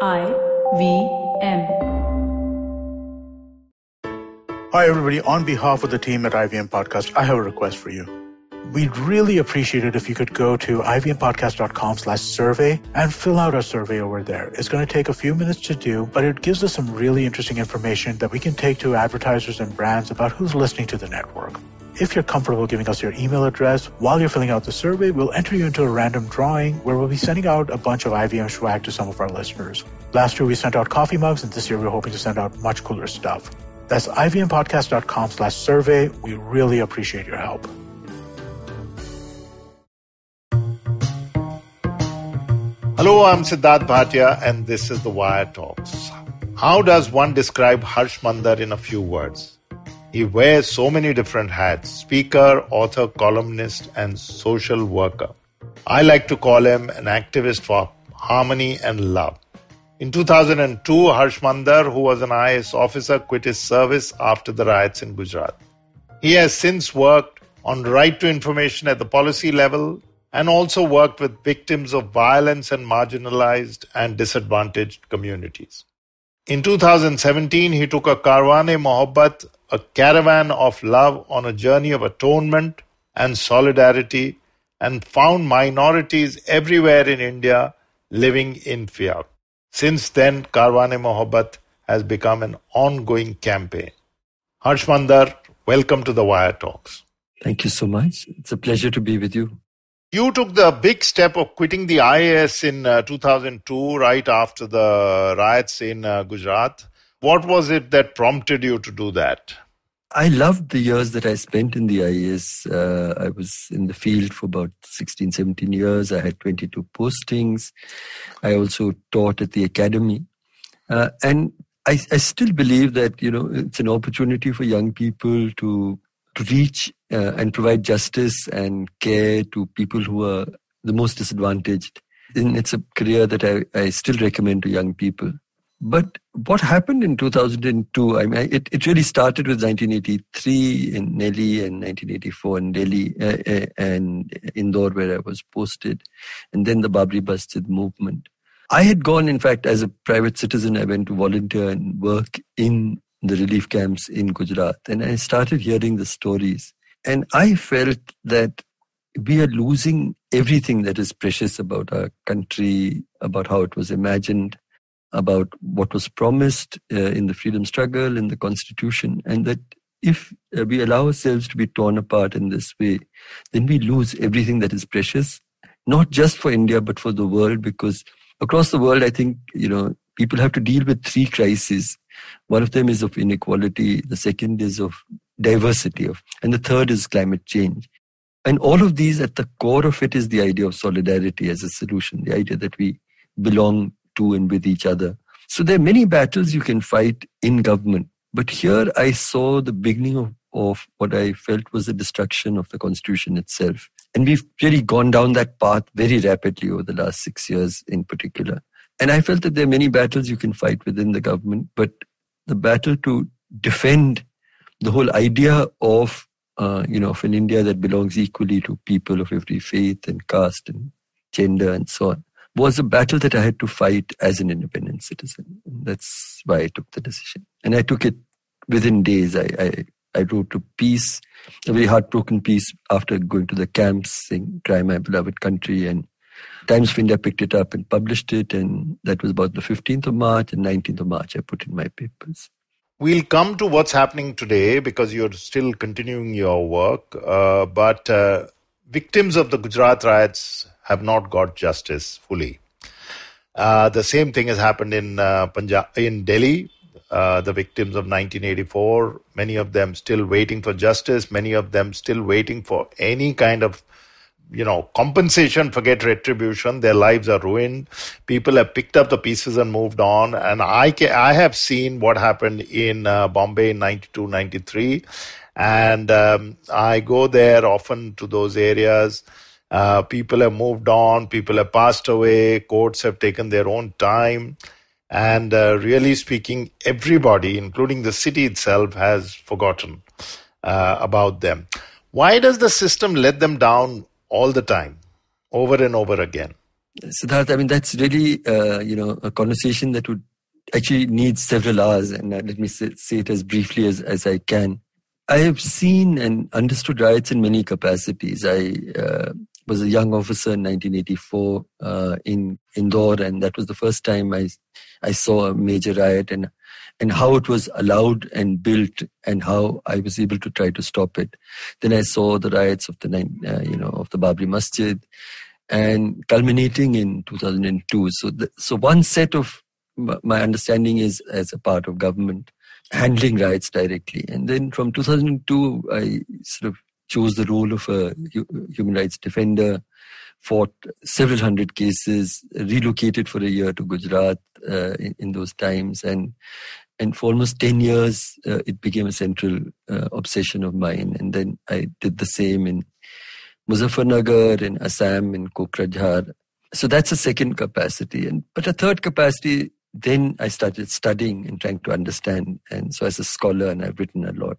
IVM. Hi, everybody. On behalf of the team at IVM Podcast, I have a request for you. We'd really appreciate it if you could go to ivmpodcast.com/survey and fill out our survey over there. It's going to take a few minutes to do, but it gives us some really interesting information that we can take to advertisers and brands about who's listening to the network. If you're comfortable giving us your email address, while you're filling out the survey, we'll enter you into a random drawing where we'll be sending out a bunch of IVM swag to some of our listeners. Last year, we sent out coffee mugs, and this year, we're hoping to send out much cooler stuff. That's ivmpodcast.com/survey. We really appreciate your help. Hello, I'm Sidharth Bhatia, and this is The Wire Talks. How does one describe Harsh Mander in a few words? He wears so many different hats: speaker, author, columnist, and social worker. I like to call him an activist for harmony and love. In 2002, Harsh Mander, who was an IAS officer, quit his service after the riots in Gujarat. He has since worked on right to information at the policy level and also worked with victims of violence and marginalized and disadvantaged communities. In 2017, he took a Karwan Mohabbat, a caravan of love on a journey of atonement and solidarity, and found minorities everywhere in India living in fear. Since then, Karwan Mohabbat has become an ongoing campaign. Harsh Mander, welcome to the Wire Talks. Thank you so much. It's a pleasure to be with you. You took the big step of quitting the IAS in 2002, right after the riots in Gujarat. What was it that prompted you to do that? I loved the years that I spent in the IAS. I was in the field for about 16, 17 years. I had 22 postings. I also taught at the academy. And I still believe that, it's an opportunity for young people to reach and provide justice and care to people who are the most disadvantaged. And it's a career that I still recommend to young people. But what happened in 2002, it really started with 1983 in Delhi and 1984 in Delhi and Indore, where I was posted, and then the Babri Masjid movement. I had gone, in fact, as a private citizen, I went to volunteer and work in the relief camps in Gujarat, and I started hearing the stories. And I felt that we are losing everything that is precious about our country, about how it was imagined, about what was promised in the freedom struggle, in the constitution, and that if we allow ourselves to be torn apart in this way, then we lose everything that is precious, not just for India, but for the world, because across the world, I think, people have to deal with three crises. One of them is of inequality, the second is of diversity, and the third is climate change. And all of these, at the core of it, is the idea of solidarity as a solution, the idea that we belong to and with each other. So there are many battles you can fight in government. But here I saw the beginning of what I felt was the destruction of the constitution itself. And we've really gone down that path very rapidly over the last 6 years in particular. And I felt that there are many battles you can fight within the government, but the battle to defend the whole idea of of an India that belongs equally to people of every faith and caste and gender and so on, was a battle that I had to fight as an independent citizen. And that's why I took the decision. And I took it within days. I wrote a piece, a very heartbroken piece after going to the camps saying, "Cry my beloved country." And Times of India picked it up and published it. And that was about the 15th of March and 19th of March I put in my papers. We'll come to what's happening today because you're still continuing your work. But victims of the Gujarat riots have not got justice fully. The same thing has happened in Delhi. The victims of 1984, many of them still waiting for justice, many of them still waiting for any kind of compensation, forget retribution. Their lives are ruined. People have picked up the pieces and moved on. And I have seen what happened in Bombay in 92, 93. And I go there often to those areas. People have moved on. People have passed away. Courts have taken their own time. And really speaking, everybody, including the city itself, has forgotten about them. Why does the system let them down all the time, over and over again? Sidharth, I mean, that's really, a conversation that would actually need several hours. And let me say it as briefly as I can. I have seen and understood riots in many capacities. I was a young officer in 1984 in Indore, and that was the first time I saw a major riot and how it was allowed and built and how I was able to try to stop it. Then I saw the riots of the Babri Masjid, and culminating in 2002. So one set of my understanding is as a part of government handling riots directly. And then from 2002, I sort of chose the role of a human rights defender, fought several hundred cases, relocated for a year to Gujarat in those times. And for almost 10 years, it became a central obsession of mine. And then I did the same in Muzaffarnagar, in Assam, in Kokrajhar. So that's a second capacity. But a third capacity, then I started studying and trying to understand. And so as a scholar, and I've written a lot.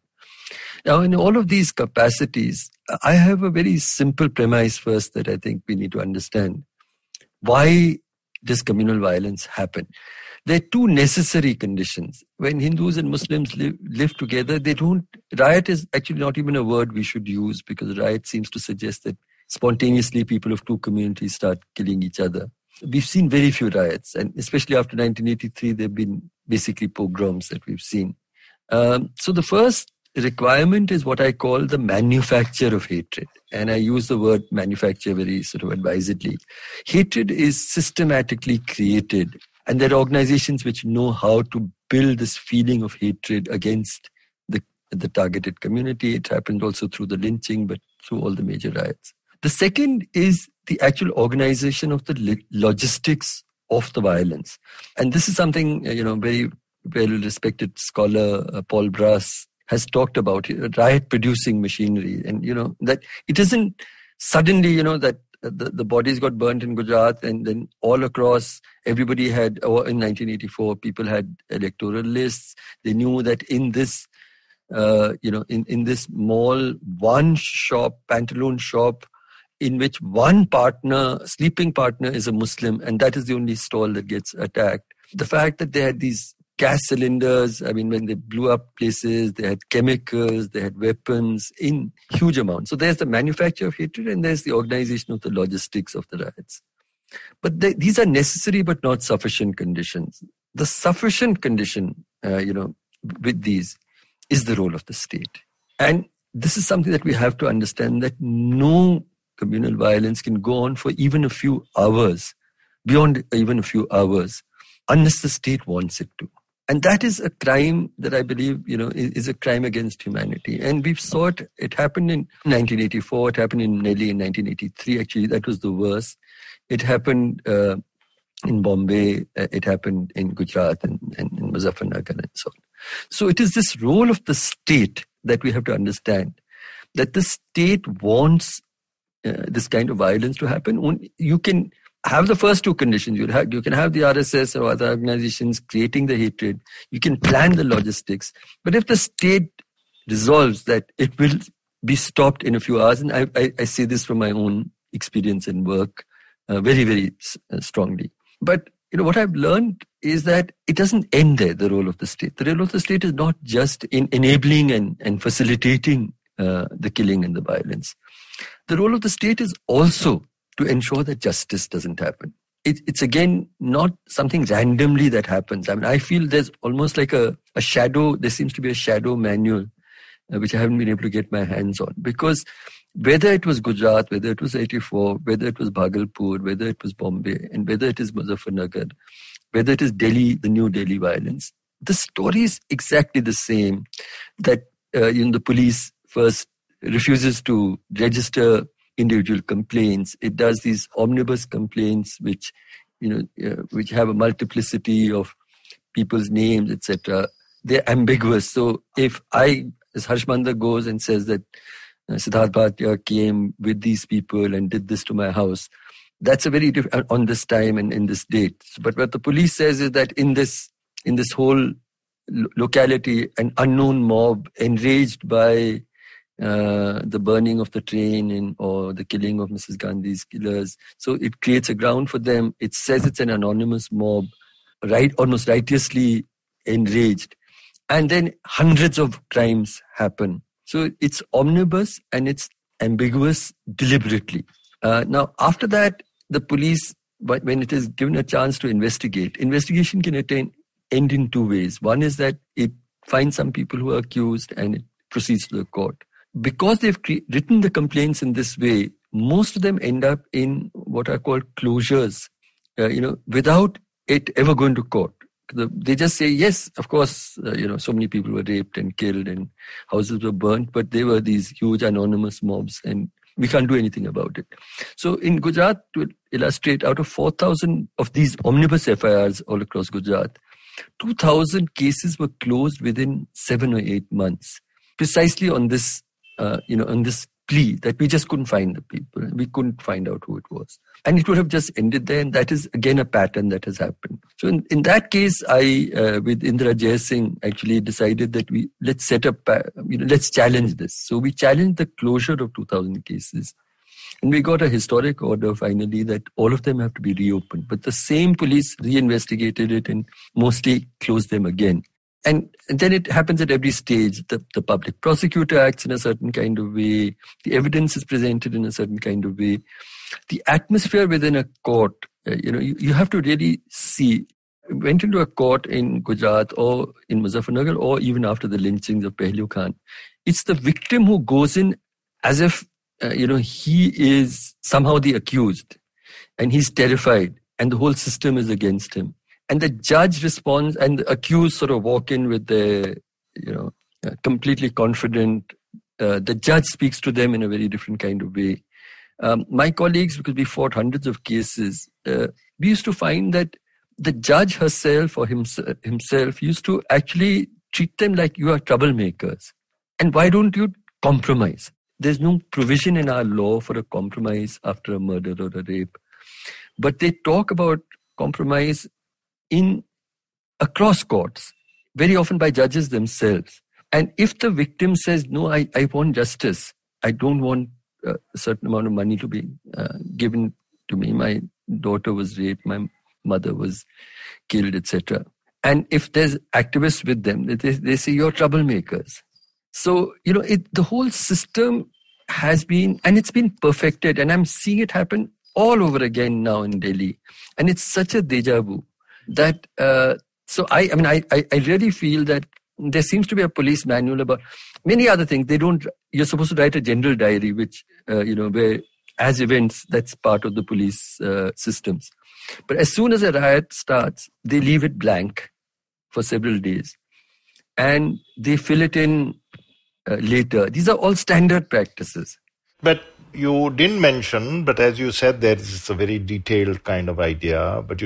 Now, in all of these capacities, I have a very simple premise first that I think we need to understand. Why does communal violence happen? There are two necessary conditions. When Hindus and Muslims live together, riot is actually not even a word we should use, because riot seems to suggest that spontaneously people of two communities start killing each other. We've seen very few riots, and especially after 1983, there have been basically pogroms that we've seen. So the first requirement is what I call the manufacture of hatred. And I use the word manufacture very sort of advisedly. Hatred is systematically created, and there are organizations which know how to build this feeling of hatred against the targeted community. It happened also through the lynching, but through all the major riots. The second is the actual organization of the logistics of the violence. And this is something, very well-respected scholar Paul Brass has talked about, riot-producing machinery. And, that it isn't suddenly, that the bodies got burnt in Gujarat and then all across, everybody had, or in 1984, people had electoral lists. They knew that in this, in this mall, one shop, pantaloon shop, in which one sleeping partner is a Muslim, and that is the only stall that gets attacked. The fact that they had these gas cylinders, I mean, when they blew up places, they had chemicals, they had weapons in huge amounts. So there's the manufacture of hatred and there's the organization of the logistics of the riots. But these are necessary but not sufficient conditions. The sufficient condition, with these is the role of the state. And this is something that we have to understand, that no communal violence can go on for even a few hours, beyond even a few hours, unless the state wants it to. And that is a crime that I believe, is a crime against humanity. And we've saw it. It happened in 1984. It happened in Delhi in 1983. Actually, that was the worst. It happened in Bombay. It happened in Gujarat and in Muzaffarnagar and so on. So it is this role of the state that we have to understand, that the state wants this kind of violence to happen. You can have the first two conditions. You can have the RSS or other organizations creating the hatred. You can plan the logistics. But if the state resolves that it will be stopped in a few hours, and I say this from my own experience and work very, very strongly. But what I've learned is that it doesn't end there, the role of the state. The role of the state is not just in enabling and facilitating the killing and the violence. The role of the state is also to ensure that justice doesn't happen. It's again not something randomly that happens. I mean, I feel there's almost like a shadow, there seems to be a shadow manual, which I haven't been able to get my hands on. Because whether it was Gujarat, whether it was 84, whether it was Bhagalpur, whether it was Bombay, and whether it is Muzaffarnagar, whether it is Delhi, the new Delhi violence, the story is exactly the same. That the police first refuses to register individual complaints. It does these omnibus complaints, which have a multiplicity of people's names, etc. They're ambiguous. So if as Harsh Mander goes and says that Sidharth Bhatia came with these people and did this to my house, that's a very different on this time and in this date. But what the police says is that in this whole locality, an unknown mob enraged by the burning of the train or the killing of Mrs. Gandhi's killers. So it creates a ground for them. It says it's an anonymous mob, right, almost righteously enraged. And then hundreds of crimes happen. So it's omnibus and it's ambiguous deliberately. Now, after that, the police, when it is given a chance to investigate, investigation can end in two ways. One is that it finds some people who are accused and it proceeds to the court. Because they've written the complaints in this way, most of them end up in what are called closures, without it ever going to court. They just say, yes, of course, so many people were raped and killed and houses were burnt, but they were these huge anonymous mobs and we can't do anything about it. So in Gujarat, to illustrate, out of 4,000 of these omnibus FIRs all across Gujarat, 2,000 cases were closed within 7 or 8 months, precisely on this, on this plea that we just couldn't find the people. We couldn't find out who it was. And it would have just ended there. And that is, again, a pattern that has happened. So in that case, I, with Indra Jay Singh, actually decided that let's set up, let's challenge this. So we challenged the closure of 2,000 cases. And we got a historic order finally that all of them have to be reopened. But the same police reinvestigated it and mostly closed them again. And then it happens at every stage. The public prosecutor acts in a certain kind of way. The evidence is presented in a certain kind of way. The atmosphere within a court, you have to really see. I went into a court in Gujarat or in Muzaffarnagar or even after the lynchings of Pehlu Khan. It's the victim who goes in as if, he is somehow the accused and he's terrified and the whole system is against him. And the judge responds and the accused sort of walk in with their, completely confident. The judge speaks to them in a very different kind of way. My colleagues, because we fought hundreds of cases, we used to find that the judge herself or himself used to actually treat them like you are troublemakers. And why don't you compromise? There's no provision in our law for a compromise after a murder or a rape. But they talk about compromise across courts, very often by judges themselves. And if the victim says, no, I want justice, I don't want a certain amount of money to be given to me, my daughter was raped, my mother was killed, etc. And if there's activists with them, they say, you're troublemakers. So, the whole system has been, and it's been perfected, and I'm seeing it happen all over again now in Delhi. And it's such a deja vu that, so I really feel that there seems to be a police manual about many other things. You're supposed to write a general diary, which, where as events, that's part of the police systems. But as soon as a riot starts, they leave it blank for several days. And they fill it in later. These are all standard practices. But you didn't mention, but as you said, there is a very detailed kind of idea. But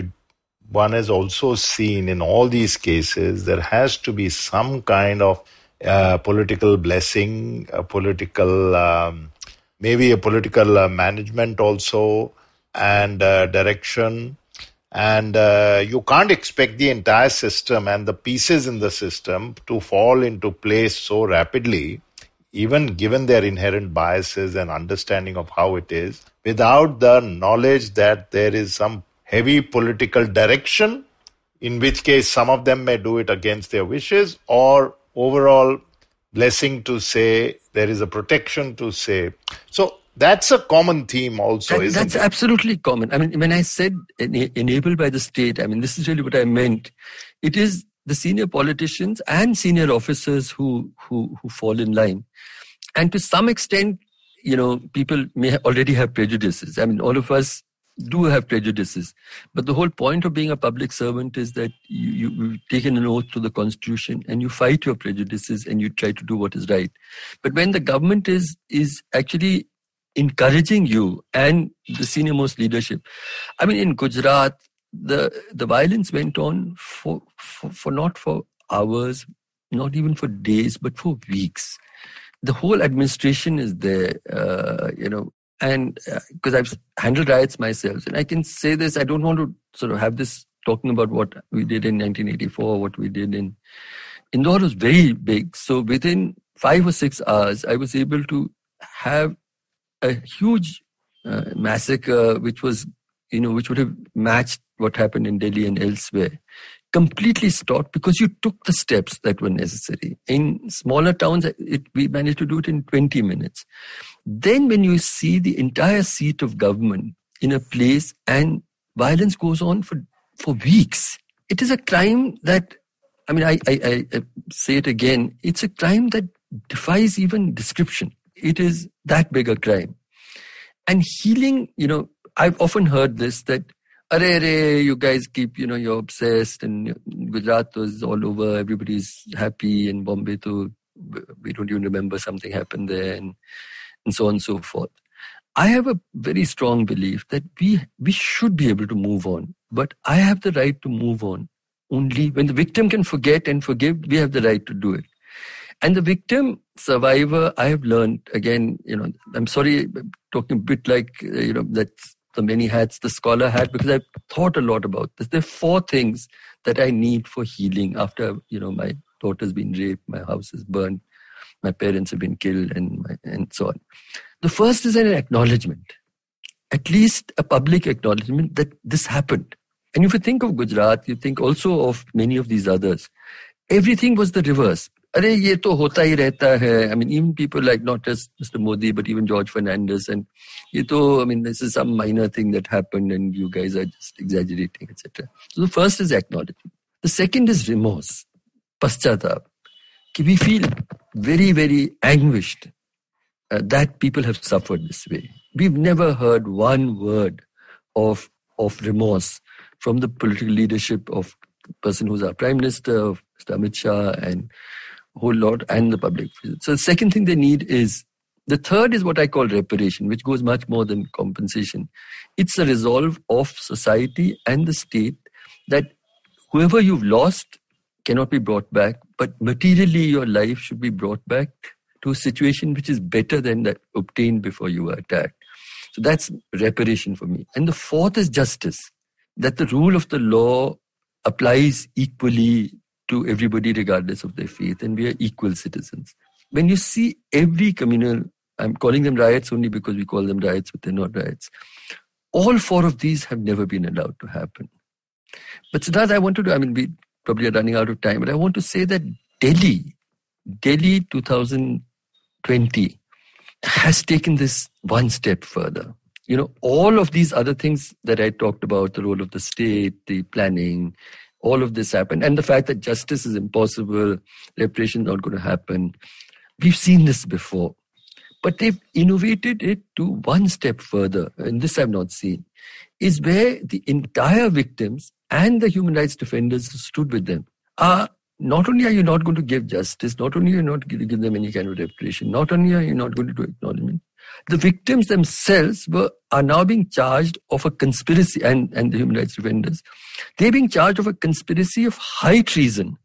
one has also seen in all these cases, there has to be some kind of political blessing, maybe a political management also, and direction. And you can't expect the entire system and the pieces in the system to fall into place so rapidly, even given their inherent biases and understanding of how it is, without the knowledge that there is some heavy political direction, in which case some of them may do it against their wishes, or overall blessing to say, there is a protection to say. So that's a common theme also, isn't it? That's absolutely common. I mean, when I said enabled by the state, I mean, this is really what I meant. It is the senior politicians and senior officers who fall in line. And to some extent, people may already have prejudices. I mean, all of us do have prejudices. But the whole point of being a public servant is that you've taken an oath to the Constitution and you fight your prejudices and you try to do what is right. But when the government is actually encouraging you and the senior most leadership, I mean, in Gujarat, the violence went on for not for hours, not even for days, but for weeks. The whole administration is there, and because I've handled riots myself, and I can say this, I don't want to sort of have this talking about what we did in 1984, what we did in Indore was very big. So within 5 or 6 hours, I was able to have a huge massacre, which was, which would have matched what happened in Delhi and elsewhere, completely stopped because you took the steps that were necessary. In smaller towns, we managed to do it in 20 minutes. Then when you see the entire seat of government in a place and violence goes on for weeks, it is a crime that, I say it again, it's a crime that defies even description. It is that big a crime. And healing, I've often heard this, that, you guys keep, you're obsessed, and Gujarat was all over, everybody's happy, and Bombay too, we don't even remember something happened there, and so on and so forth. I have a very strong belief that we should be able to move on, but I have the right to move on only when the victim can forget and forgive. We have the right to do it. And the victim, survivor, I have learned, again, I'm sorry, I'm talking a bit like, that's the many hats the scholar had, because I've thought a lot about this. There are 4 things that I need for healing after, my daughter's been raped, my house is burned, my parents have been killed, and so on. The first is an acknowledgement, at least a public acknowledgement that this happened. And if you think of Gujarat, you think also of many of these others. Everything was the reverse. Ye to hota hi rehta hai. Even people like not just Mr. Modi, but even George Fernandez. And this is some minor thing that happened and you guys are just exaggerating, etc. So the first is acknowledgement. The second is remorse, paschatap. We feel very, very anguished that people have suffered this way. We've never heard one word of remorse from the political leadership of the person who's our Prime Minister, of Mr. Amit Shah, and whole lot, and the public. So the second thing they need is, the third is what I call reparation, which goes much more than compensation. It's a resolve of society and the state that whoever you've lost cannot be brought back, but materially your life should be brought back to a situation which is better than that obtained before you were attacked. So that's reparation for me. And the fourth is justice, that the rule of the law applies equally to everybody regardless of their faith, and we are equal citizens. When you see every communal, I'm calling them riots only because we call them riots, but they're not riots. All 4 of these have never been allowed to happen. But Sidharth, I want to do, we probably are running out of time, but I want to say that Delhi 2020 has taken this one step further. All of these other things that I talked about, the role of the state, the planning, all of this happened. And the fact that justice is impossible, reparation is not going to happen. We've seen this before. But they've innovated it to one step further, and this I've not seen, is where the entire victims and the human rights defenders who stood with them are, not only are you not going to give justice, not only are you not going to give them any kind of reparation, not only are you not going to do acknowledgement, the victims themselves are now being charged of a conspiracy, and the human rights defenders, they're being charged of a conspiracy of high treason.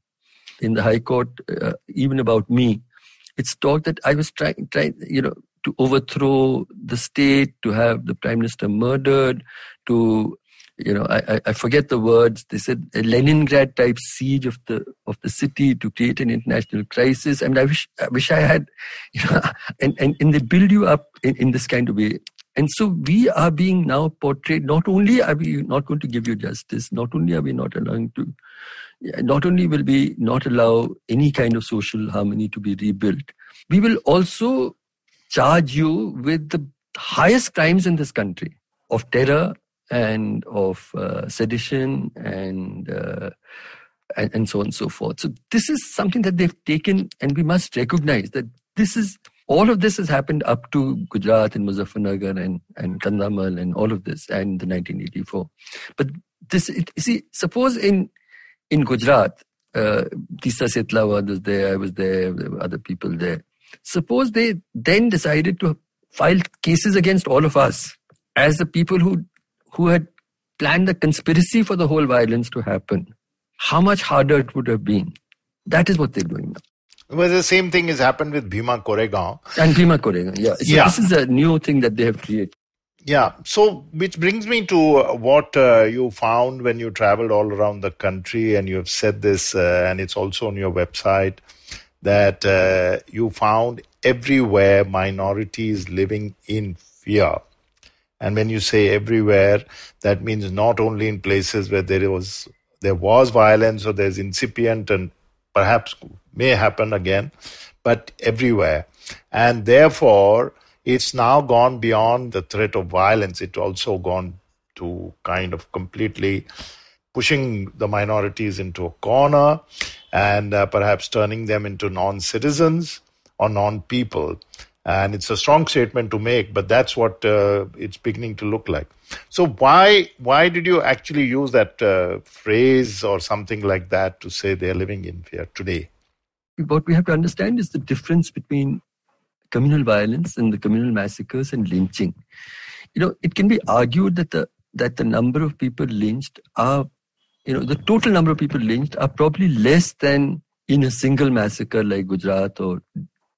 In the High Court, even about me, it's talked that I was trying, to overthrow the state, to have the Prime Minister murdered, to, I forget the words. They said a Leningrad type siege of the city to create an international crisis. I wish I had, and they build you up in this kind of way. And so we are being now portrayed, not only are we not going to give you justice, not only are we not allowing to, not only will we not allow any kind of social harmony to be rebuilt, we will also charge you with the highest crimes in this country of terror and of sedition and so on and so forth. So this is something that they've taken, and we must recognize that all of this has happened up to Gujarat and Muzaffarnagar and Kandhamal and all of this and the 1984. But suppose in Gujarat, Tisa Setlawad was there, I was there were other people there. Suppose they then decided to file cases against all of us as the people who had planned the conspiracy for the whole violence to happen. How much harder it would have been. That is what they're doing now. Well, the same thing has happened with Bhima Koregaon. And Bhima Koregaon, yeah. So this is a new thing that they have created. Yeah. So, which brings me to what you found when you traveled all around the country, and you have said this, and it's also on your website, that you found everywhere minorities living in fear. And when you say everywhere, that means not only in places where there was violence or there's incipient and perhaps may happen again, but everywhere. And therefore, it's now gone beyond the threat of violence. It's also gone to kind of completely pushing the minorities into a corner and perhaps turning them into non-citizens or non-people. And it's a strong statement to make, but that's what it's beginning to look like. So why did you actually use that phrase or something like that to say they're living in fear today? What we have to understand is the difference between communal violence and the communal massacres and lynching. It can be argued that the number of people lynched are, the total number of people lynched are probably less than in a single massacre like Gujarat or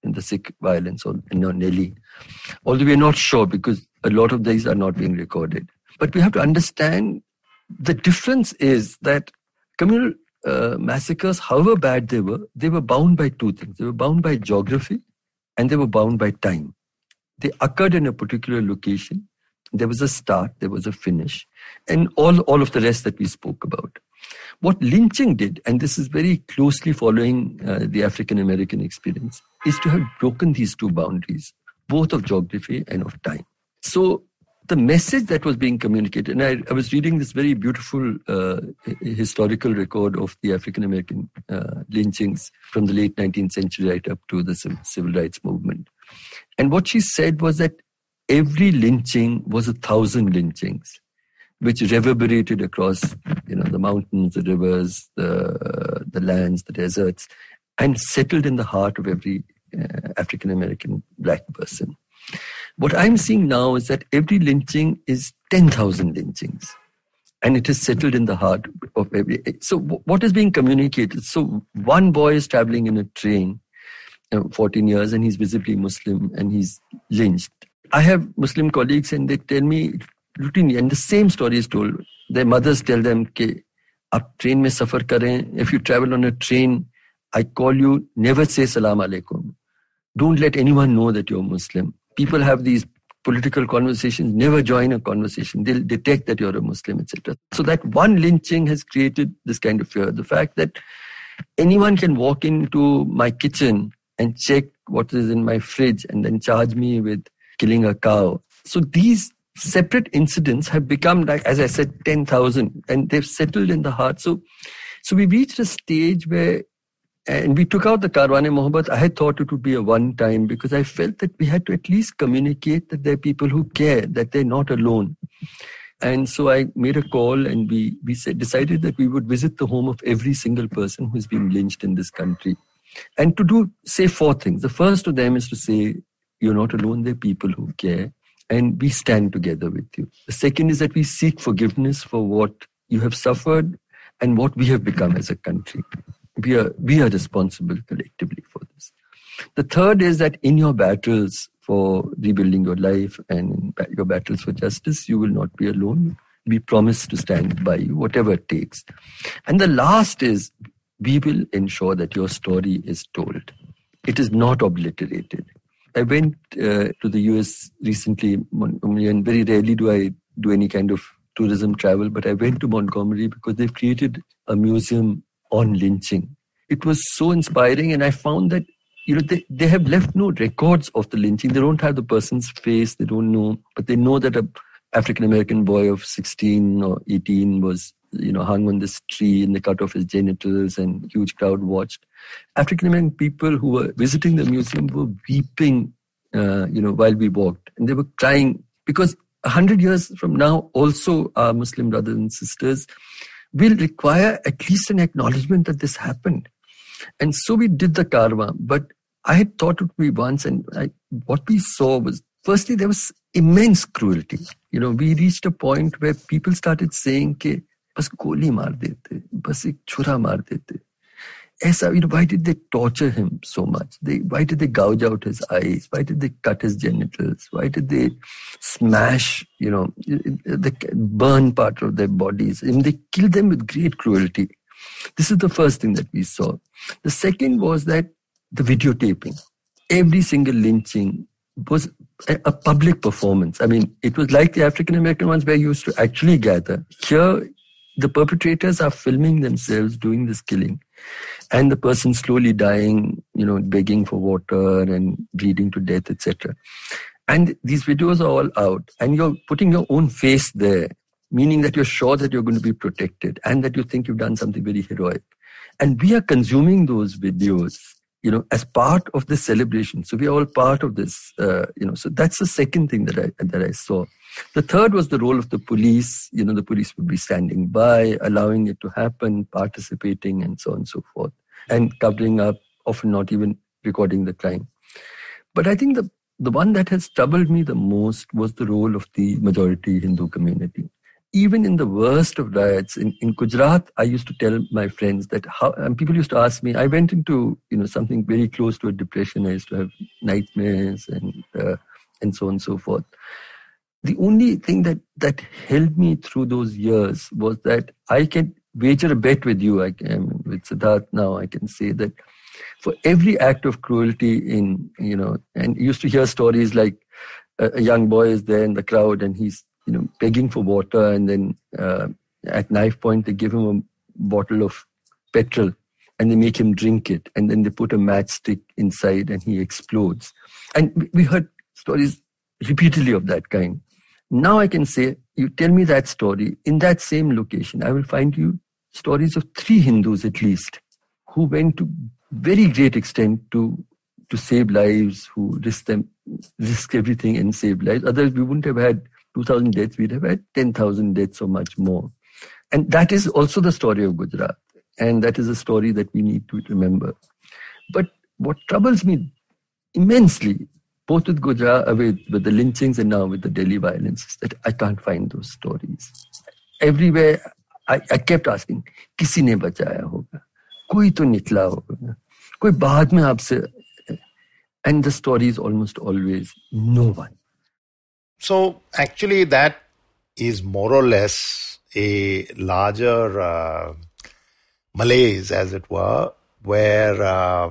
in the Sikh violence or Delhi. Although we are not sure because a lot of these are not being recorded. But we have to understand the difference is that communal massacres, however bad they were bound by two things. They were bound by geography and they were bound by time. They occurred in a particular location. There was a start, there was a finish, and all of the rest that we spoke about. What lynching did, and this is very closely following the African-American experience, is to have broken these two boundaries, both of geography and of time. So the message that was being communicated, and I was reading this very beautiful historical record of the African-American lynchings from the late 19th century right up to the civil rights movement. And what she said was that every lynching was 1,000 lynchings, which reverberated across, the mountains, the rivers, the lands, the deserts, and settled in the heart of every African-American black person. What I'm seeing now is that every lynching is 10,000 lynchings, and it is settled in the heart of every. So what is being communicated? So one boy is traveling in a train, 14 years, and he's visibly Muslim, and he's lynched. I have Muslim colleagues, and they tell me routinely, and the same story is told. Their mothers tell them, "Ke aap train mein safar karen. If you travel on a train, I call you, never say salam alaikum. Don't let anyone know that you're Muslim." People have these political conversations, never join a conversation. They'll detect that you're a Muslim, etc. So that one lynching has created this kind of fear. The fact that anyone can walk into my kitchen and check what is in my fridge and then charge me with killing a cow. So these separate incidents have become, like, as I said, 10,000, and they've settled in the heart. So we reached a stage where, and we took out the Karwan and Mohabbat. I had thought it would be a one time because I felt that we had to at least communicate that there are people who care, that they're not alone. And so I made a call, and we decided that we would visit the home of every single person who's been lynched in this country. And to say four things. The first of them is to say, you're not alone, there are people who care, and we stand together with you. The second is that we seek forgiveness for what you have suffered and what we have become as a country. We are responsible collectively for this. The third is that in your battles for rebuilding your life and in your battles for justice, you will not be alone. We promise to stand by you, whatever it takes. And the last is, we will ensure that your story is told. It is not obliterated. I went to the US recently, and very rarely do I do any kind of tourism travel, but I went to Montgomery because they've created a museum on lynching. It was so inspiring, and I found that they have left no records of the lynching. They don't have the person's face, they don't know, but they know that an African-American boy of 16 or 18 was hung on this tree, and they cut off his genitals, and huge crowd watched. African-American people who were visiting the museum were weeping, while we walked, and they were crying because 100 years from now, also our Muslim brothers and sisters will require at least an acknowledgement that this happened. And so we did the caravan, but I had thought it would be once, and what we saw was, firstly, there was immense cruelty. We reached a point where people started saying, "Ke bas goli maar dete, bas ek chura maar dete." Why did they torture him so much? Why did they gouge out his eyes? Why did they cut his genitals? Why did they smash, the burn part of their bodies? And they killed them with great cruelty. This is the first thing that we saw. The second was that the videotaping. Every single lynching was a public performance. I mean, it was like the African American ones where you used to actually gather. Here, the perpetrators are filming themselves doing this killing. And the person slowly dying, begging for water and bleeding to death, etc. And these videos are all out. And you're putting your own face there, meaning that you're sure that you're going to be protected and that you think you've done something very heroic. And we are consuming those videos, as part of the celebration. So we are all part of this, So that's the second thing that I saw. The third was the role of the police. The police would be standing by, allowing it to happen, participating, and so on and so forth, and covering up, often not even recording the crime. But I think the one that has troubled me the most was the role of the majority Hindu community. Even in the worst of riots in Gujarat, I used to tell my friends that and people used to ask me, I went into, something very close to a depression. I used to have nightmares and so on and so forth. The only thing that held me through those years was that I can wager a bet with you. With Sidharth now, I can say that for every act of cruelty and you used to hear stories like a young boy is there in the crowd and he's, begging for water, and then at knife point they give him a bottle of petrol and they make him drink it, and then they put a matchstick inside and he explodes. And we heard stories repeatedly of that kind. Now I can say, you tell me that story, in that same location, I will find you stories of 3 Hindus at least, who went to very great extent to save lives, who risk everything and save lives. Otherwise, we wouldn't have had 2,000 deaths, we'd have had 10,000 deaths or much more. And that is also the story of Gujarat. And that is a story that we need to remember. But what troubles me immensely, both with Gujarat, with the lynchings and now with the Delhi violence, is that I can't find those stories. Everywhere, I kept asking, किसी ने बचाया होगा, कोई तो निकला होगा, कोई बाद में आपसे, and the story is almost always no one. So actually that is more or less a larger malaise, as it were, where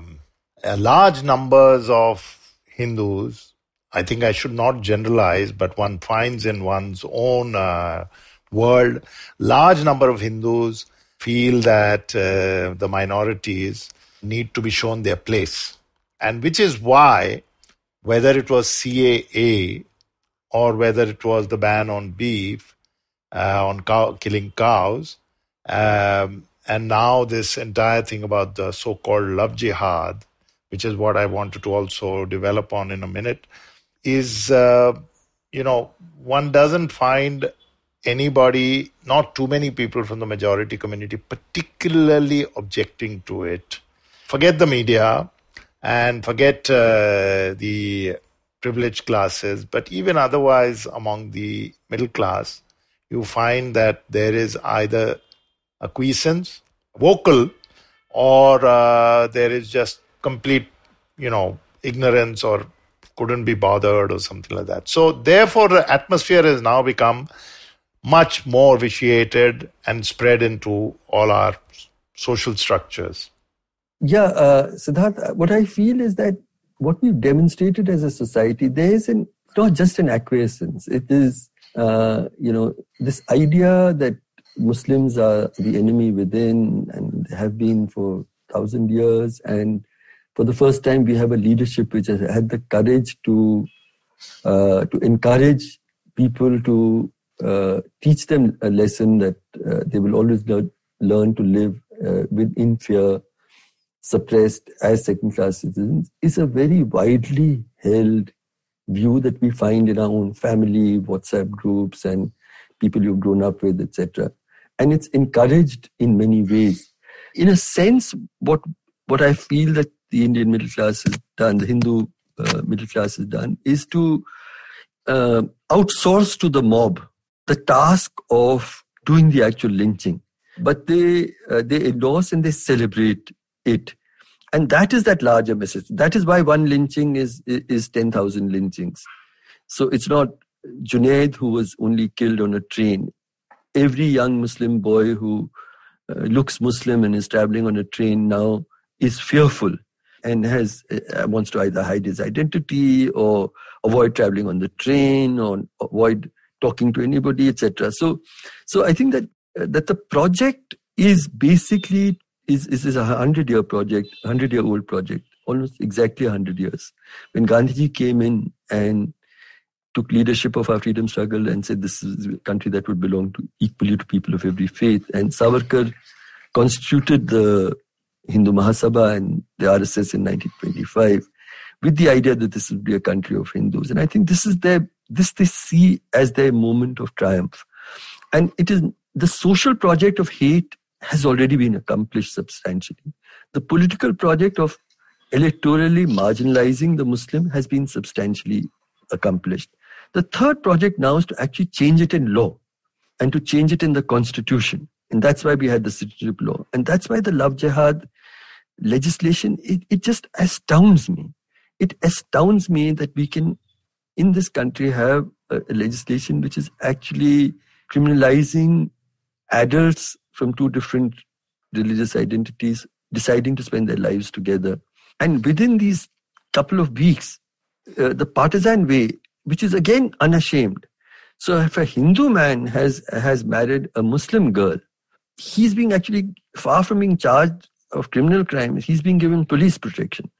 large numbers of Hindus, I think I should not generalize, but one finds in one's own world, large number of Hindus feel that the minorities need to be shown their place. And which is why, whether it was CAA or whether it was the ban on beef, on killing cows, and now this entire thing about the so-called love jihad, which is what I wanted to also develop on in a minute, is, one doesn't find anybody, not too many people from the majority community, particularly objecting to it. Forget the media and forget the privileged classes, but even otherwise among the middle class, you find that there is either acquiescence, vocal, or there is just complete, ignorance or couldn't be bothered or something like that. So therefore, the atmosphere has now become much more vitiated and spread into all our social structures. Yeah, Sidharth, what I feel is that what we've demonstrated as a society, there is not just an acquiescence. It is, this idea that Muslims are the enemy within and have been for 1,000 years. And for the first time, we have a leadership which has had the courage to encourage people, to teach them a lesson that they will always learn to live within fear, suppressed as second-class citizens, is a very widely held view that we find in our own family, WhatsApp groups, and people you've grown up with, etc. And it's encouraged in many ways. In a sense, what I feel that the Indian middle class has done, the Hindu middle class has done, is to outsource to the mob the task of doing the actual lynching. But they endorse and they celebrate it. And that is that larger message. That is why one lynching is 10,000 lynchings. So it's not Junaid who was only killed on a train. Every young Muslim boy who looks Muslim and is traveling on a train now is fearful and wants to either hide his identity or avoid traveling on the train or avoid talking to anybody, etc. So I think that the project is basically is a 100-year project, 100-year-old project, almost exactly 100 years. When Gandhiji came in and took leadership of our freedom struggle and said this is a country that would belong equally to people of every faith, and Savarkar constituted the Hindu Mahasabha and the RSS in 1925 with the idea that this would be a country of Hindus. And I think this they see as their moment of triumph. And it is the social project of hate has already been accomplished substantially. The political project of electorally marginalizing the Muslim has been substantially accomplished. The third project now is to actually change it in law and to change it in the constitution. And that's why we had the citizenship law. And that's why the love jihad legislation, it just astounds me. It astounds me that we can, in this country, have a legislation which is actually criminalizing adults from two different religious identities deciding to spend their lives together. And within these couple of weeks, the partisan way, which is again unashamed. So if a Hindu man has married a Muslim girl, he's being actually, far from being charged of criminal crimes, he's being given police protection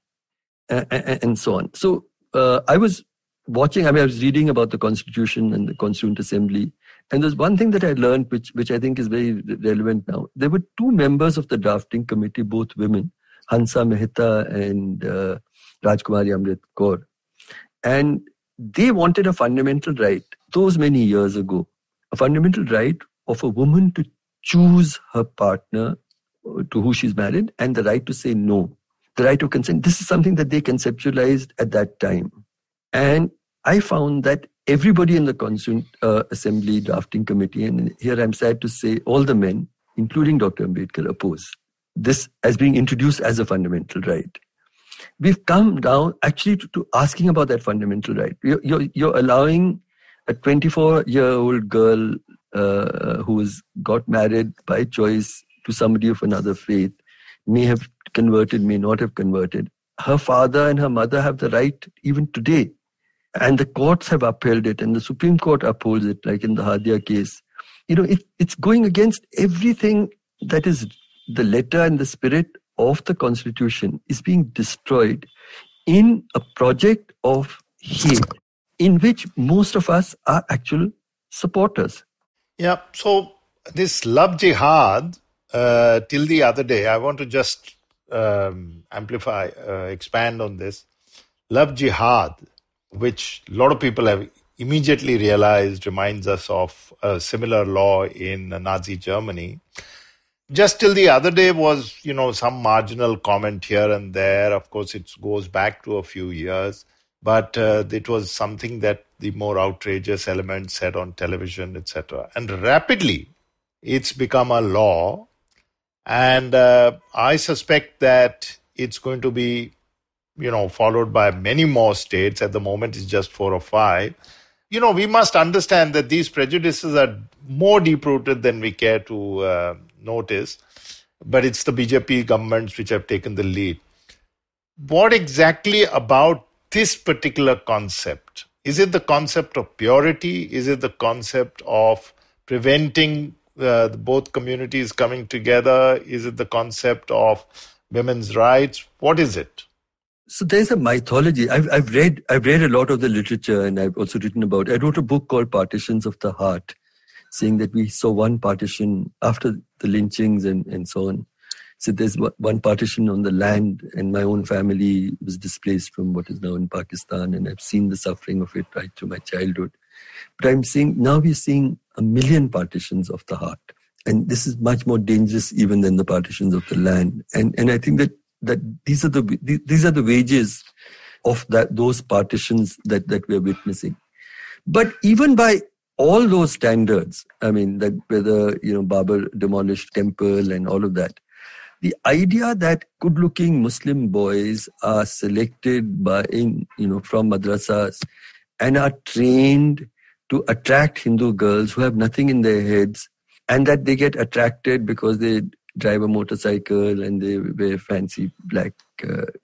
and so on. So I was watching, I was reading about the Constitution and the Constituent Assembly. And there's one thing that I learned, which I think is very relevant now. There were two members of the drafting committee, both women, Hansa Mehta and Rajkumari Amrit Kaur. And they wanted a fundamental right, those many years ago, a fundamental right of a woman to choose her partner to who she's married and the right to say no, the right of consent. This is something that they conceptualized at that time. And I found that everybody in the Constituent Assembly drafting committee, and here I'm sad to say all the men, including Dr. Ambedkar, oppose this as being introduced as a fundamental right. We've come down actually to asking about that fundamental right. You're allowing a 24-year-old girl who's got married by choice to somebody of another faith, may have converted, may not have converted. Her father and her mother have the right even today. And the courts have upheld it, and the Supreme Court upholds it, like in the Hadia case. It's going against everything that is the letter and the spirit of the Constitution is being destroyed in a project of hate in which most of us are actual supporters. Yeah, so this love jihad, till the other day, I want to just expand on this. Love jihad, which a lot of people have immediately realized reminds us of a similar law in Nazi Germany. Just till the other day was, some marginal comment here and there. Of course, it goes back to a few years, but it was something that the more outrageous elements said on television, etc. And rapidly, it's become a law. And I suspect that it's going to be, followed by many more states. At the moment, it's just 4 or 5. We must understand that these prejudices are more deep-rooted than we care to notice, but it's the BJP governments which have taken the lead. What exactly about this particular concept? Is it the concept of purity? Is it the concept of preventing both communities coming together? Is it the concept of women's rights? What is it? So there's a mythology. I've read a lot of the literature, and I've also written about it. I wrote a book called Partitions of the Heart, saying that we saw one partition after the lynchings and so on. So there's one partition on the land, and my own family was displaced from what is now in Pakistan, and I've seen the suffering of it right through my childhood. But I'm saying now we're seeing 1 million partitions of the heart, and this is much more dangerous even than the partitions of the land. And I think that these are the wages of those partitions that we're witnessing. But even by all those standards, that whether Babur demolished temple and all of that, the idea that good-looking Muslim boys are selected from madrasas and are trained to attract Hindu girls who have nothing in their heads, and that they get attracted because they drive a motorcycle and they wear fancy black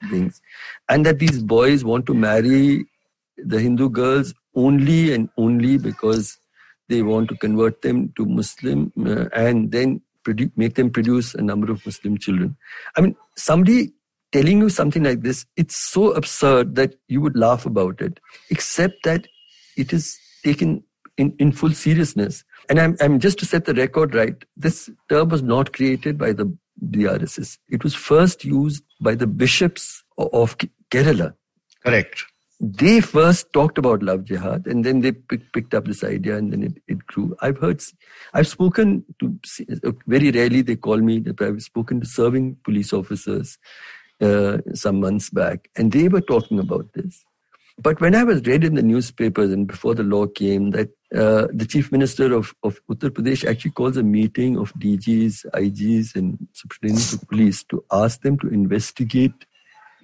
things. And that these boys want to marry the Hindu girls only and only because they want to convert them to Muslim and then make them produce a number of Muslim children. I mean, somebody telling you something like this, it's so absurd that you would laugh about it, except that it is taken in full seriousness. And I'm just to set the record right, this term was not created by the RSS. It was first used by the bishops of Kerala. Correct. They first talked about love jihad, and then they picked up this idea, and then it grew. I've spoken to, very rarely they call me, I've spoken to serving police officers some months back, and they were talking about this. But when I was read in the newspapers and before the law came that the chief minister of Uttar Pradesh actually calls a meeting of DGs, IGs and superintendents of police to ask them to investigate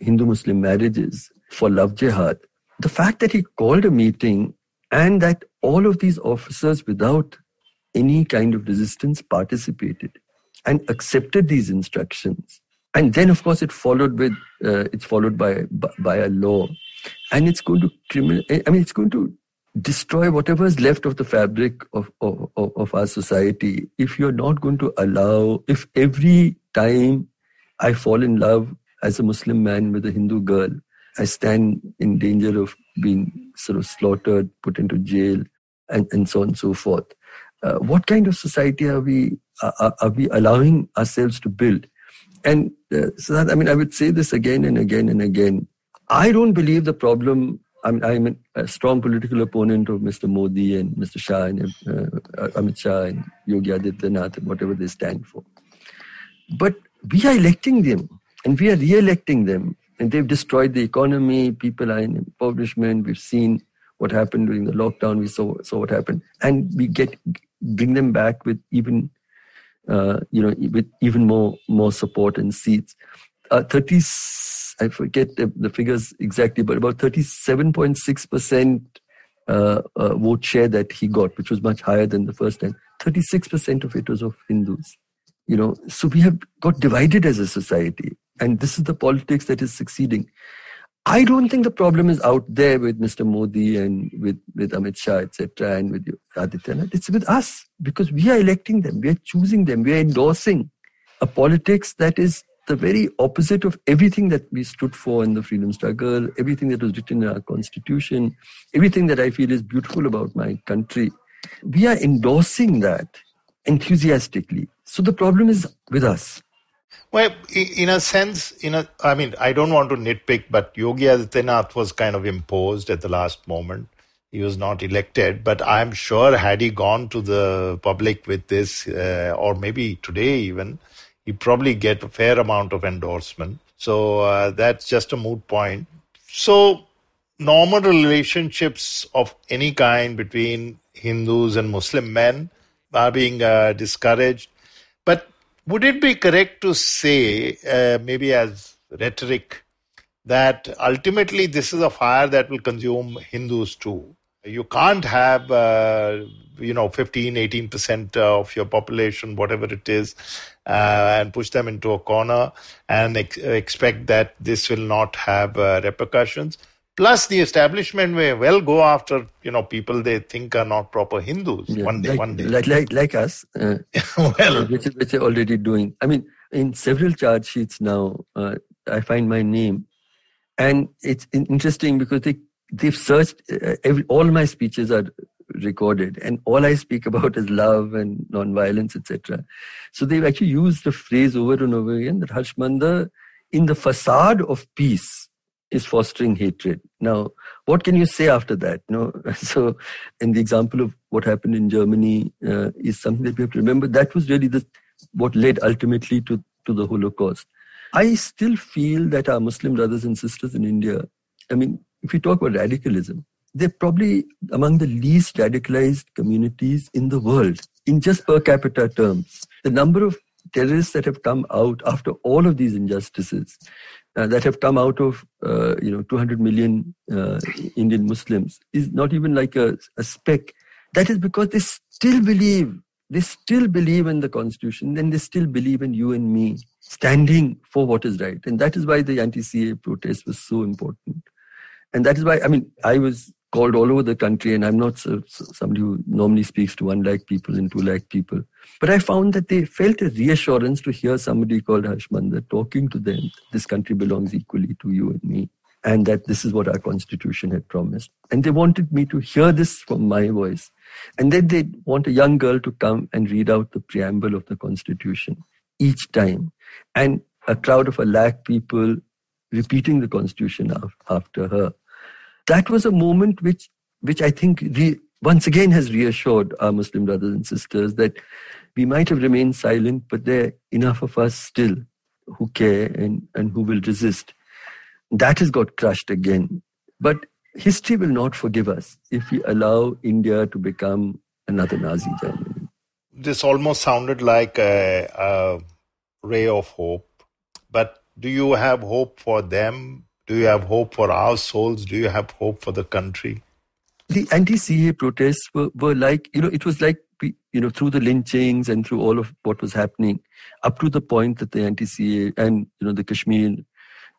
Hindu-Muslim marriages for love jihad. The fact that he called a meeting and that all of these officers without any kind of resistance participated and accepted these instructions. And then, of course, it's followed by a law. And it's going to it's going to destroy whatever is left of the fabric of our society. If you're not going to allow, if every time I fall in love as a Muslim man with a Hindu girl, I stand in danger of being sort of slaughtered, put into jail, and so on and so forth. What kind of society are we allowing ourselves to build? And so that, I would say this again and again and again. I don't believe the problem. I'm a strong political opponent of Mr. Modi and Mr. Shah and Amit Shah and Yogi Adityanath and whatever they stand for. But we are electing them and we are re-electing them, and they've destroyed the economy. People are in impoverishment. We've seen what happened during the lockdown. We saw what happened, and we bring them back with even more support and seats. I forget the figures exactly, but about 37.6% vote share that he got, which was much higher than the first time. 36% of it was of Hindus. So we have got divided as a society, and this is the politics that is succeeding. I don't think the problem is out there with Mr. Modi and with Amit Shah, etc., and with Adityanath. It's with us, because we are electing them, we are choosing them, we are endorsing a politics that is the very opposite of everything that we stood for in the freedom struggle, everything that was written in our constitution, everything that I feel is beautiful about my country. We are endorsing that enthusiastically. So the problem is with us. Well, in a sense, I don't want to nitpick, but Yogi Adityanath was kind of imposed at the last moment. He was not elected, but I'm sure had he gone to the public with this, or maybe today even, he'd probably get a fair amount of endorsement. So that's just a moot point. So normal relationships of any kind between Hindus and Muslim men are being discouraged. But would it be correct to say, maybe as rhetoric, that ultimately this is a fire that will consume Hindus too? You can't have, 15-18% of your population, whatever it is, and push them into a corner and expect that this will not have repercussions. Plus, the establishment may well go after, people they think are not proper Hindus one day. Like us, which they're already doing. In several charge sheets now, I find my name, and it's interesting because they've searched. All my speeches are recorded, and all I speak about is love and non-violence, etc. So they've actually used the phrase over and over again that Harsh Mander, in the facade of peace, is fostering hatred. Now, what can you say after that? So, and the example of what happened in Germany is something that we have to remember. That was really what led ultimately to the Holocaust. I still feel that our Muslim brothers and sisters in India, if we talk about radicalism, they're probably among the least radicalized communities in the world, in just per capita terms. The number of terrorists that have come out after all of these injustices, that have come out of 200 million Indian Muslims, is not even like a speck. That is because they still believe they still believe in the Constitution, then they still believe in you and me standing for what is right. And that is why the anti-CA protest was so important. And that is why, I was called all over the country, and I'm not somebody who normally speaks to 1 lakh people and 2 lakh people. But I found that they felt a reassurance to hear somebody called Harsh Mander talking to them. This country belongs equally to you and me, and that this is what our Constitution had promised. And they wanted me to hear this from my voice. And then they want a young girl to come and read out the preamble of the Constitution each time. And a crowd of 1 lakh people repeating the Constitution after her. That was a moment which I think once again has reassured our Muslim brothers and sisters that we might have remained silent, but there are enough of us still who care and who will resist. That has got crushed again. But history will not forgive us if we allow India to become another Nazi Germany. This almost sounded like a ray of hope. But do you have hope for them? Do you have hope for our souls? Do you have hope for the country? The anti-CA protests were like, it was like, through the lynchings and through all of what was happening, up to the point that the anti-CA and, the Kashmir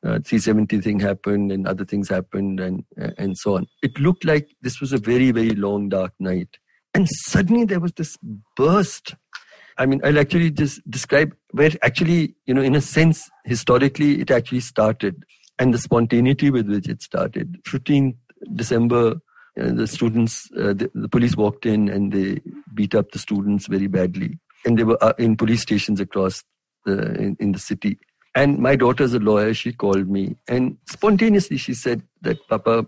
370 thing happened and other things happened and so on. It looked like this was a very, very long, dark night. And suddenly there was this burst. I'll actually just describe where actually, in a sense, historically, it actually started. And the spontaneity with which it started. 15th December, the students, the police walked in and they beat up the students very badly. And they were in police stations across in the city. And my daughter's a lawyer. She called me and spontaneously she said that, Papa,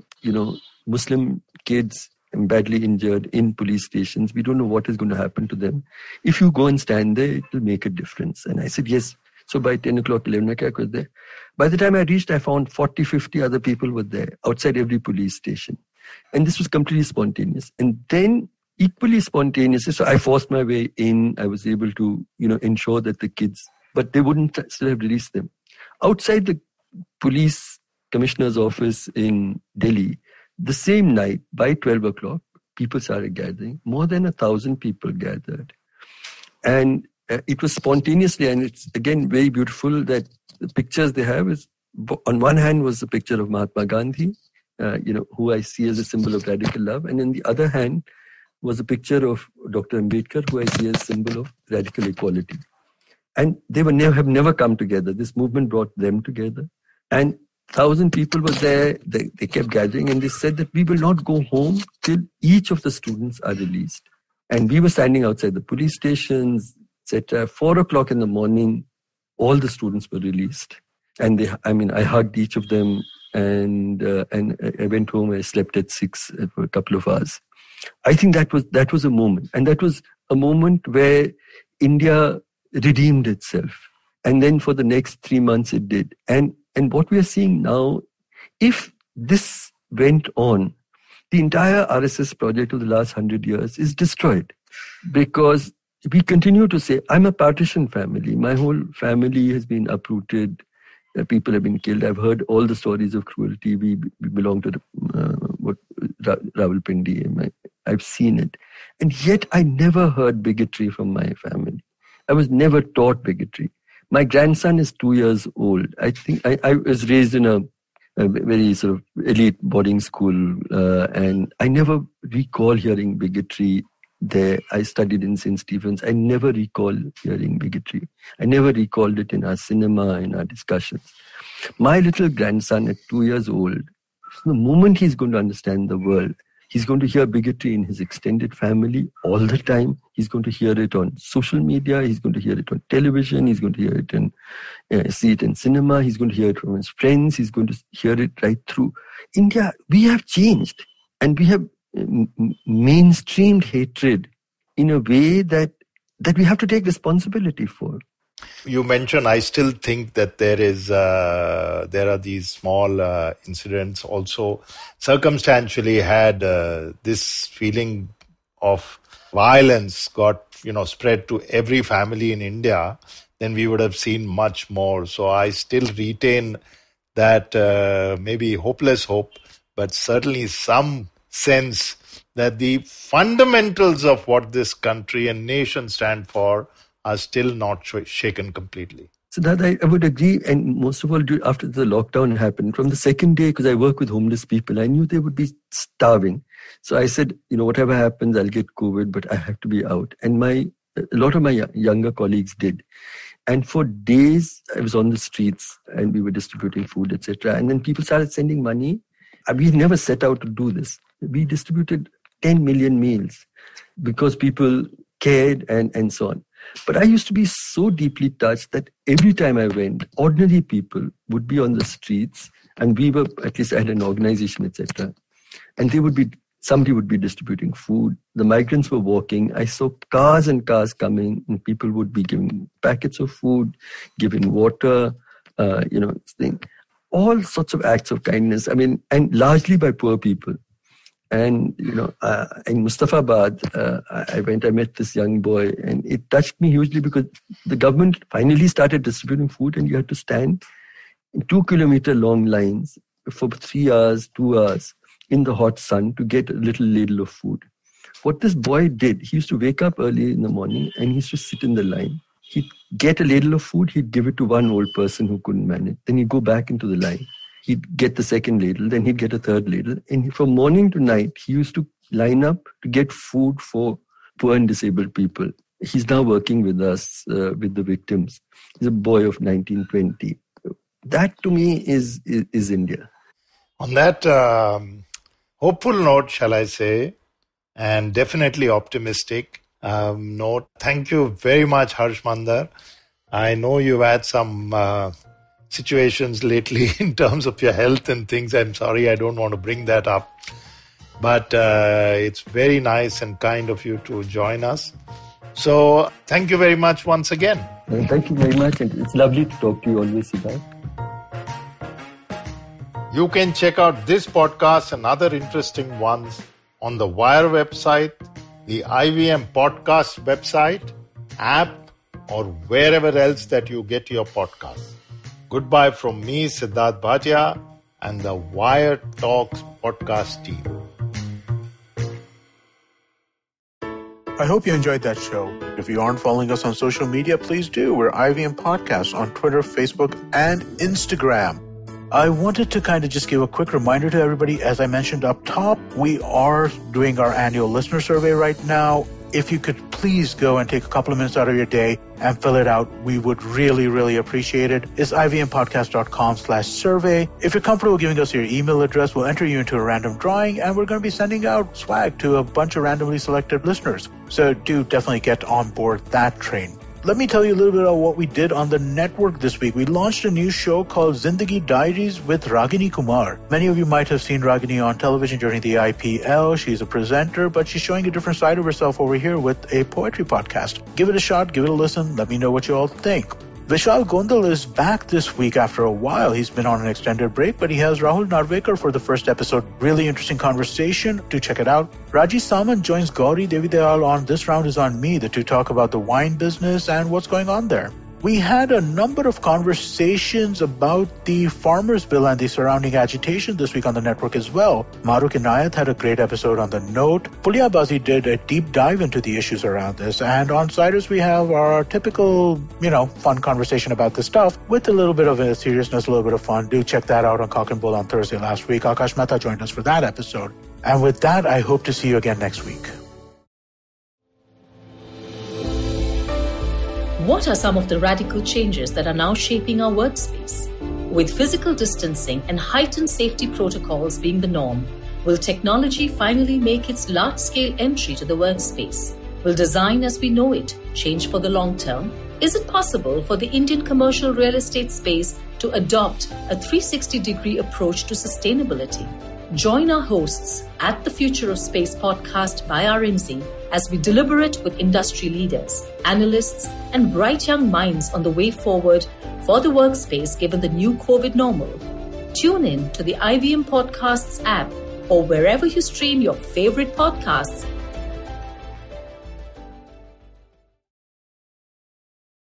Muslim kids badly injured in police stations. We don't know what is going to happen to them. If you go and stand there, it will make a difference. And I said, yes. So by 10 o'clock, 11 o'clock, I was there. By the time I reached, I found 40, 50 other people were there outside every police station. And this was completely spontaneous. And then equally spontaneously, so I forced my way in. I was able to, ensure that the kids, but they wouldn't still have released them. Outside the police commissioner's office in Delhi, the same night, by 12 o'clock, people started gathering. More than 1,000 people gathered. And it was spontaneously, and it's again very beautiful that the pictures they have is, on one hand was a picture of Mahatma Gandhi, who I see as a symbol of radical love, and on the other hand was a picture of Dr. Ambedkar, who I see as a symbol of radical equality. And they have never come together. This movement brought them together, and 1,000 people were there. They kept gathering, and they said that we will not go home till each of the students are released. And we were standing outside the police stations, etc. 4 o'clock in the morning, all the students were released. And I hugged each of them and I went home. I slept at 6 for a couple of hours. I think that was a moment. And that was a moment where India redeemed itself. And then for the next 3 months it did. And what we are seeing now, if this went on, the entire RSS project of the last 100 years is destroyed. Because we continue to say, I'm a partition family. My whole family has been uprooted. People have been killed. I've heard all the stories of cruelty. We belong to Rawalpindi. I've seen it. And yet I never heard bigotry from my family. I was never taught bigotry. My grandson is 2 years old. I think I was raised in a very sort of elite boarding school. And I never recall hearing bigotry there. I studied in St. Stephen's. I never recall hearing bigotry. I never recalled it in our cinema, in our discussions. My little grandson at 2 years old, the moment he's going to understand the world, he's going to hear bigotry in his extended family all the time. He's going to hear it on social media. He's going to hear it on television. He's going to hear it see it in cinema. He's going to hear it from his friends. He's going to hear it right through. India, we have changed, and we have mainstreamed hatred in a way that we have to take responsibility for. You mentioned, I still think that there are these small incidents also circumstantially had this feeling of violence got spread to every family in India, then we would have seen much more. So I still retain that maybe hopeless hope, but certainly some sense that the fundamentals of what this country and nation stand for are still not shaken completely. So that I would agree. And most of all, after the lockdown happened, from the second day, because I work with homeless people, I knew they would be starving. So I said, whatever happens, I'll get COVID, but I have to be out. And a lot of my younger colleagues did. And for days, I was on the streets and we were distributing food, etc. And then people started sending money. We never set out to do this. We distributed 10 million meals because people cared and so on. But I used to be so deeply touched that every time I went, ordinary people would be on the streets, and we were, at least I had an organization, etc. And somebody would be distributing food. The migrants were walking. I saw cars and cars coming, and people would be giving packets of food, giving water, all sorts of acts of kindness. And largely by poor people. And, in Mustafabad, I met this young boy, and it touched me hugely because the government finally started distributing food, and you had to stand in 2-kilometer long lines for 3 hours, 2 hours in the hot sun to get a little ladle of food. What this boy did, he used to wake up early in the morning and he used to sit in the line. He'd get a ladle of food, he'd give it to one old person who couldn't manage. Then he'd go back into the line. He'd get the second ladle, then he'd get a third ladle. And from morning to night, he used to line up to get food for poor and disabled people. He's now working with us, with the victims. He's a boy of 1920. That to me is India. On that hopeful note, shall I say, and definitely optimistic note, thank you very much, Harsh Mander. I know you've had some situations lately in terms of your health and things. I'm sorry, I don't want to bring that up. But it's very nice and kind of you to join us. So thank you very much once again. Thank you very much. And it's lovely to talk to you always, Sidharth. You can check out this podcast and other interesting ones on the Wire website, the IVM podcast website, app, or wherever else that you get your podcasts. Goodbye from me, Sidharth Bhatia, and the Wire Talks podcast team. I hope you enjoyed that show. If you aren't following us on social media, please do. We're IVM Podcasts on Twitter, Facebook, and Instagram. I wanted to kind of just give a quick reminder to everybody. As I mentioned up top, we are doing our annual listener survey right now. If you could please go and take a couple of minutes out of your day and fill it out, we would really, really appreciate it. It's ivmpodcast.com/survey. If you're comfortable giving us your email address, we'll enter you into a random drawing, and we're going to be sending out swag to a bunch of randomly selected listeners. So do definitely get on board that train. Let me tell you a little bit about what we did on the network this week. We launched a new show called Zindagi Diaries with Ragini Kumar. Many of you might have seen Ragini on television during the IPL. She's a presenter, but she's showing a different side of herself over here with a poetry podcast. Give it a shot, give it a listen. Let me know what you all think. Vishal Gondal is back this week after a while. He's been on an extended break, but he has Rahul Narvekar for the first episode. Really interesting conversation. Do check it out. Raji Saman joins Gauri Devidayal on This Round Is On Me, the two talk about the wine business and what's going on there. We had a number of conversations about the Farmers' Bill and the surrounding agitation this week on the network as well. Maruk Inayat had a great episode on the note. Puliabazi did a deep dive into the issues around this. And on Siders, we have our typical, fun conversation about this stuff with a little bit of a seriousness, a little bit of fun. Do check that out on Cock and Bull on Thursday last week. Akash Mehta joined us for that episode. And with that, I hope to see you again next week. What are some of the radical changes that are now shaping our workspace? With physical distancing and heightened safety protocols being the norm, will technology finally make its large-scale entry to the workspace? Will design as we know it change for the long term? Is it possible for the Indian commercial real estate space to adopt a 360-degree approach to sustainability? Join our hosts at the Future of Space podcast by RMZ as we deliberate with industry leaders, analysts, and bright young minds on the way forward for the workspace given the new COVID normal. Tune in to the IVM Podcasts app or wherever you stream your favorite podcasts